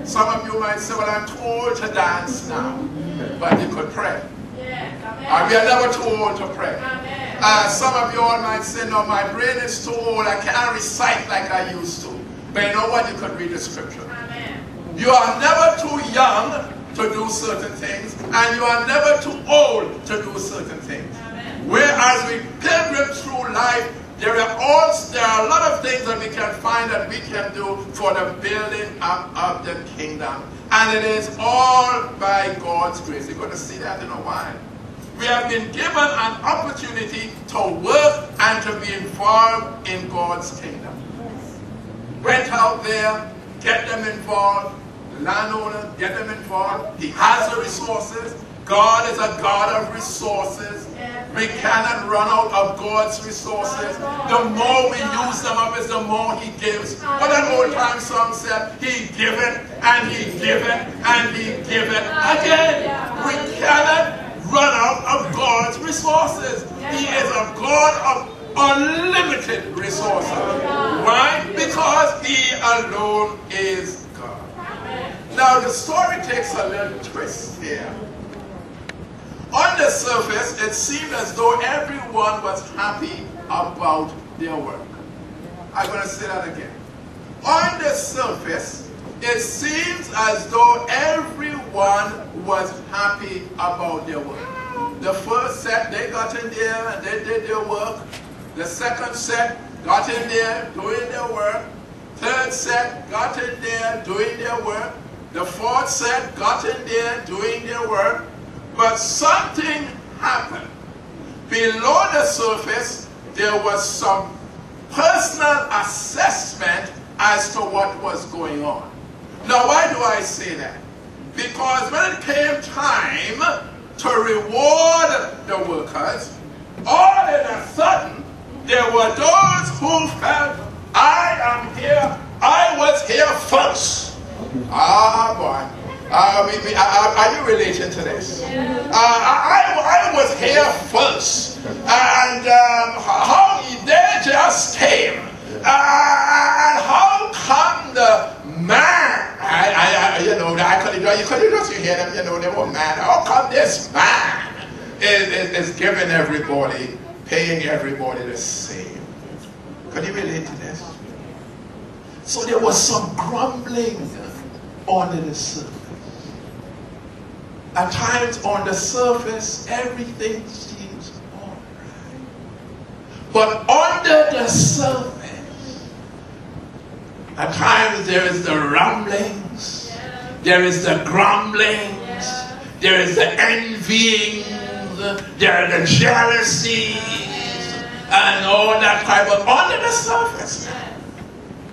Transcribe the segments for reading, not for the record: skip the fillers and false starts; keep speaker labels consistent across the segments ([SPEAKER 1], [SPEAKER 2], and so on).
[SPEAKER 1] Some of you might say, well, I'm too old to dance now. But you could pray. And we are never too old to pray. Some of you all might say, no, my brain is too old. I can't recite like I used to. But you know what? You could read the scripture. You are never too young to do certain things, and you are never too old to do certain things. Whereas we pilgrim through life, there are a lot of things that we can find that we can do for the building up of the kingdom. And it is all by God's grace. You're going to see that in a while. We have been given an opportunity to work and to be involved in God's kingdom. Went out there, get them involved. Landowner, get them involved. He has the resources. God is a God of resources. We cannot run out of God's resources. The more we use them up is the more He gives. But that old time song said, He giveth and He giveth and He giveth again. We cannot run out of God's resources. He is a God of unlimited resources. Why? Because He alone is God. Now the story takes a little twist here. On the surface, it seemed as though everyone was happy about their work. I'm going to say that again. On the surface, it seems as though everyone was happy about their work. The first set, they got in there and they did their work. The second set got in there doing their work. Third set got in there doing their work. The fourth set got in there doing their work. But something happened. Below the surface, there was some personal assessment as to what was going on. Now, why do I say that? Because when it came time to reward the workers, all of a sudden, there were those who felt, I am here, I was here first. Ah, boy. Are you relating to this? I was here first, and how they just came, and how come the man? You could just hear them. They were mad. How come this man is giving everybody, paying everybody the same? Could you relate to this? So there was some grumbling under the surface. At times on the surface, everything seems all right. But under the surface, at times there is the rumblings, there is the grumblings, there is the envyings, there are the jealousies, and all that kind. But under the surface,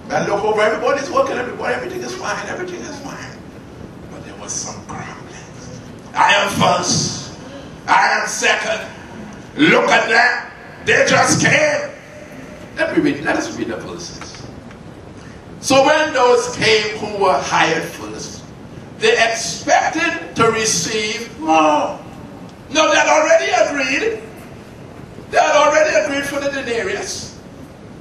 [SPEAKER 1] man, look over, everybody's working, everything is fine, everything is fine. But there was some grumbling. I am first. I am second. Look at that. They just came. Let us read the verses. So when those came who were hired first, they expected to receive more. No, they had already agreed. They had already agreed for the denarius.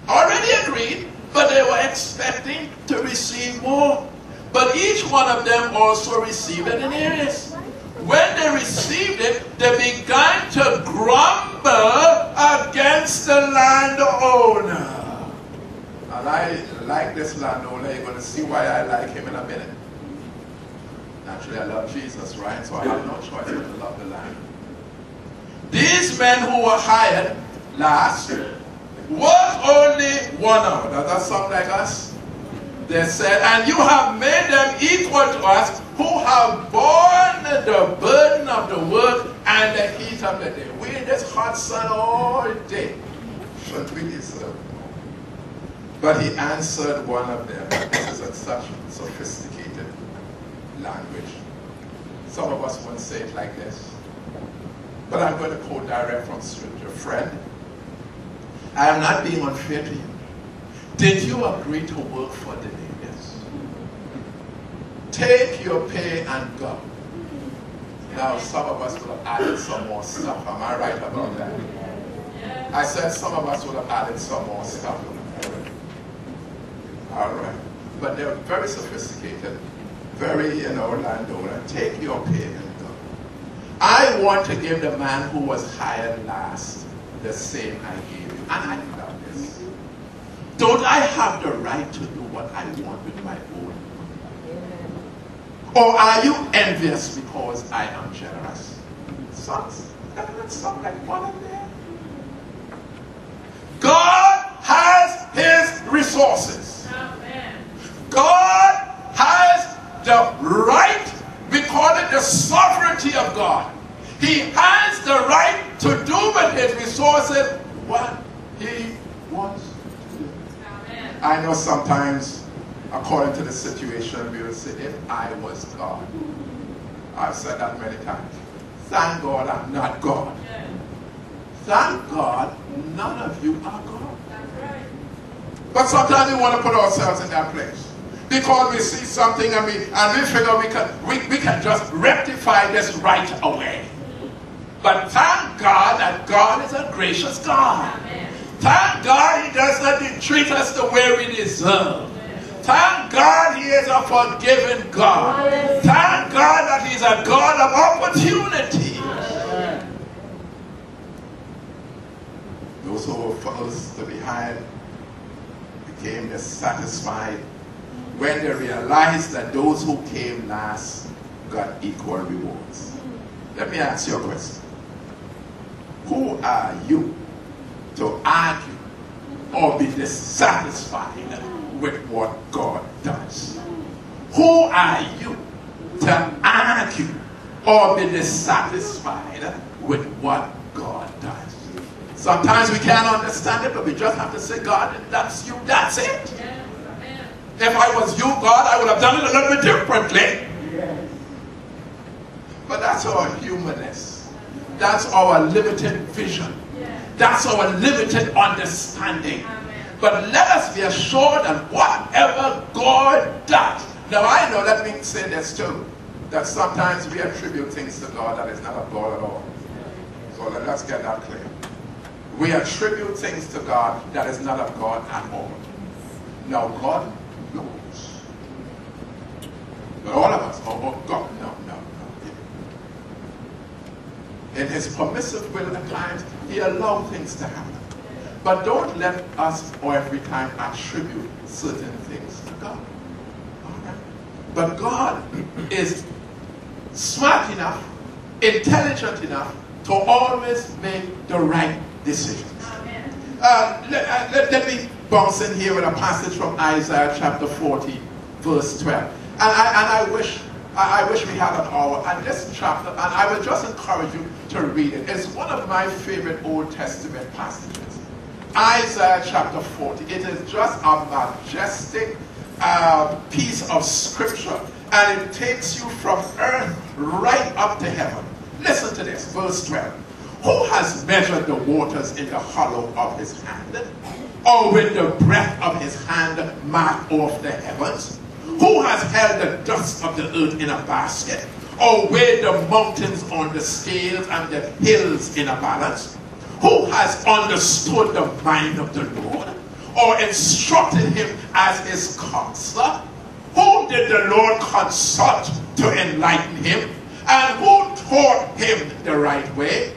[SPEAKER 1] Already agreed, but they were expecting to receive more. But each one of them also received a denarius. When they received it, they began to grumble against the landowner. And I like this landowner. You're going to see why I like him in a minute. Naturally, I love Jesus, right? So I have no choice but to love the land. These men who were hired last worked only 1 hour. Does that sound like us? They said, and you have made them equal to us who have borne the burden of the work and the heat of the day. We in this hot sun all day. But we deserve more. But he answered one of them. This is such sophisticated language. Some of us won't say it like this. But I'm going to quote direct from Scripture. Friend, I am not being unfair to you. Did you agree to work for the denarius? Take your pay and go. Now, some of us would have added some more stuff. Am I right about that? I said some of us would have added some more stuff. All right. But they're very sophisticated, very, landowner, take your pay and go. I want to give the man who was hired last the same I gave you. And I love this. Don't I have the right to do what I want with my own? Or are you envious because I am generous? Sons, doesn't sound like one of them. God has his resources. Amen. God has the right, we call it the sovereignty of God. He has the right to do with his resources what he wants to do. Amen. I know sometimes, according to the situation, we will say, if I was God. I've said that many times. Thank God I'm not God. Yeah. Thank God none of you are God. That's right. But sometimes we want to put ourselves in that place. Because we see something and we figure we can just rectify this right away. But thank God that God is a gracious God. Amen. Thank God he does not treat us the way we deserve. Thank God he is a forgiving God. Thank God that he's a God of opportunities. Those who were first to be hired became dissatisfied when they realized that those who came last got equal rewards. Let me ask you a question. Who are you to argue or be dissatisfied with what God does? Who are you to argue or be dissatisfied with what God does? Sometimes we can't understand it, but we just have to say, God, that's you, that's it. If I was you, God, I would have done it a little bit differently. But that's our humanness. That's our limited vision. That's our limited understanding. But let us be assured that whatever God does. Now I know, let me say this too, that sometimes we attribute things to God that is not of God at all. So let's get that clear. We attribute things to God that is not of God at all. Now God knows. But all of us, oh God, no. In his permissive will at times, he allows things to happen. But don't let us every time attribute certain things to God. Alright? But God is smart enough, intelligent enough to always make the right decisions. Let me bounce in here with a passage from Isaiah chapter 40, verse 12. And I wish we had an hour. And this chapter, and I would just encourage you to read it. It's one of my favorite Old Testament passages. Isaiah chapter 40. It is just a majestic piece of scripture. And it takes you from earth right up to heaven. Listen to this, verse 12. Who has measured the waters in the hollow of his hand? Or with the breadth of his hand marked off the heavens? Who has held the dust of the earth in a basket? Or weighed the mountains on the scales and the hills in a balance? Who has understood the mind of the Lord? Or instructed him as his counselor? Whom did the Lord consult to enlighten him? And who taught him the right way?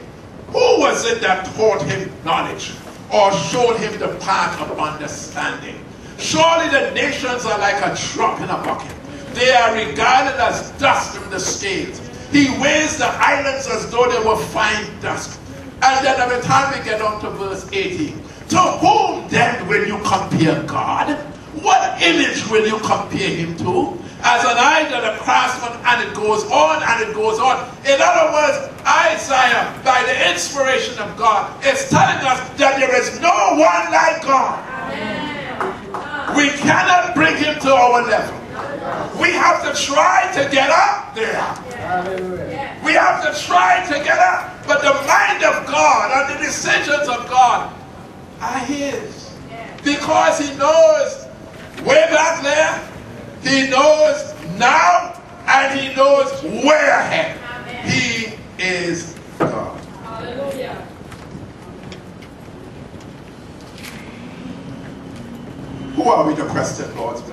[SPEAKER 1] Who was it that taught him knowledge? Or showed him the path of understanding? Surely the nations are like a drop in a bucket. They are regarded as dust in the scales. He weighs the islands as though they were fine dust. And then every time we get on to verse 18, to whom then will you compare God? What image will you compare him to? As an idol, a craftsman, and it goes on and it goes on. In other words, Isaiah, by the inspiration of God, is telling us that there is no one like God. Amen. We cannot bring him to our level. We have to try to get up there. We have to try to get up. But the mind of God and the decisions of God are his. Because he knows way back there, he knows now, and he knows way ahead. He is God. Hallelujah. Who are we to question God's will?